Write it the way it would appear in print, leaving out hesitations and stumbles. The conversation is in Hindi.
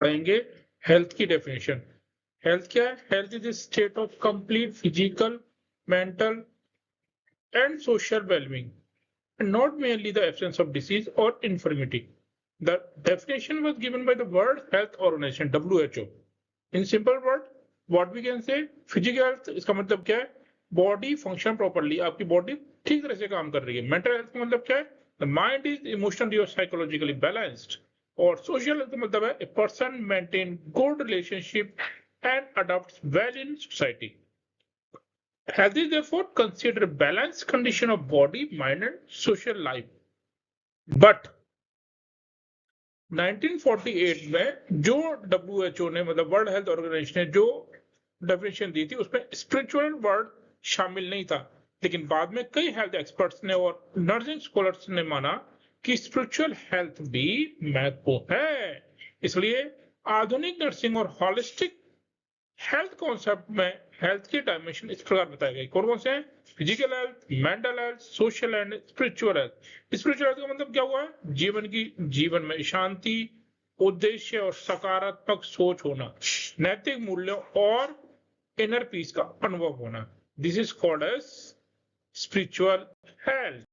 आएंगे हेल्थ की डेफिनेशन। हेल्थ क्या है? Health is a state of complete physical, mental and social well-being, and not merely the absence of disease or infirmity. The definition was given by the World Health Organization (WHO). In simple word, what we can say, physical health इसका मतलब क्या है? बॉडी फंक्शन प्रॉपरली, आपकी बॉडी ठीक तरह से काम कर रही है। मेंटल हेल्थ का मतलब क्या है? द माइंड इज इमोशनली और साइकोलॉजिकली बैलेंस्ड। और सोशल हेल्थ का मतलब है a person maintain good relationship and adopts well in society. Health is therefore considered a balanced condition of body, mind, and social life. But 1948 में जो WHO ने मतलब वर्ल्ड हेल्थ ऑर्गेनाइजेशन ने जो डेफिनेशन दी थी उसमें स्पिरिचुअल वर्ड शामिल नहीं था, लेकिन बाद में कई हेल्थ एक्सपर्ट्स ने और नर्सिंग स्कॉलर्स ने माना कि स्पिरिचुअल हेल्थ भी महत्वपूर्ण है। इसलिए आधुनिक नर्सिंग और हॉलिस्टिक हेल्थ कॉन्सेप्ट में हेल्थ की डायमेंशन इस प्रकार बताए गए। कौन कौन से हैं? Physical health, mental health, social and spiritual health. Spiritual health का मतलब क्या हुआ है? जीवन में शांति, उद्देश्य और सकारात्मक सोच होना, नैतिक मूल्यों और इनर पीस का अनुभव होना। This is called as spiritual health.